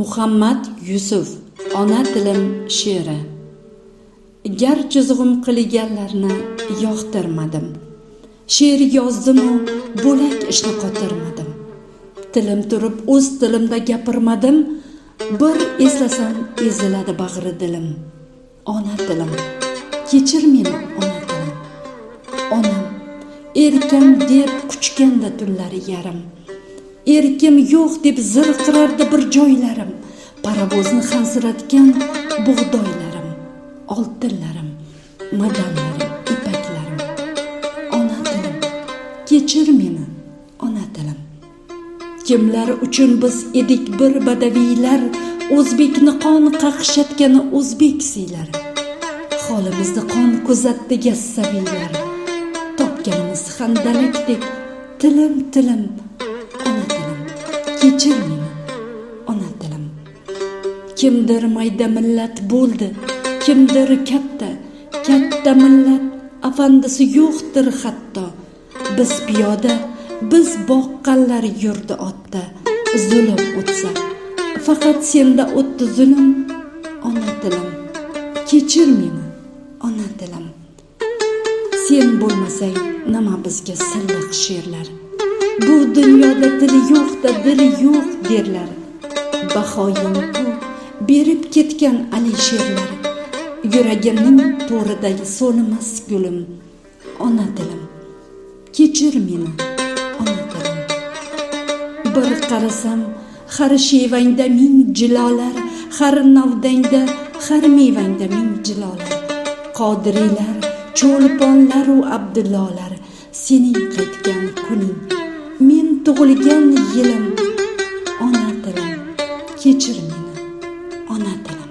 Muhammad Yusuf Ona tilim she'ri. Gar chizg'im qilganlarni yoqtirmadim. She'r yozdim-u bo'lak ishni qotirmadim. Tilim turib o'z tilimda gapirmadim. Bir eslasam eziladi bag'ri dilim. Ona tilim, kechir meni ona tilim. Onam erkam deb quchganda tunlari yarim. Erkim yo'q deb zirqirardi bir joylarim. Paravozni xansiratgan bug'doylarim, oltinlarim, madanlarim, ipaklarim. Ona tilim, kechir meni ona tilim. Kimlar uchun biz edik bir badaviylar, o'zbekni qon qaqshatgan o'zbek siylar. Holimizni qon kuzatdi gassaviylar. Topganimiz handalakdek tilim tilim. Ona tilim, kechir meni ona tilim. Kimdir mayda millat bo'ldi, kimdir katta millat afandisi yo'qdir hatto. Biz piyoda, biz boqqanlar yurdi otda. Zulm o'tsa, faqat senda o'tdi zulm. Ona tilim, kechir meni ona tilim. Sen bo'lmasang nima bizga silliq she'rlar. Bu dunyoda tili yo'q-da dili yo'q derlar. Bahoyim bu berib ketgan alisherlar. Yuragimning to'ridagi so'nimas gulim. Ona tilim, kechir meni ona tilim. Bir qarasam har shevangda ming jilolar, har navdangda, har mevangda ming jilolar. Qodiriylar, cho'lponlar u Abdullolar, sening qaytgan kuning, men tug'ilgan yilim. Ona tilim, kechir meni ona tilim.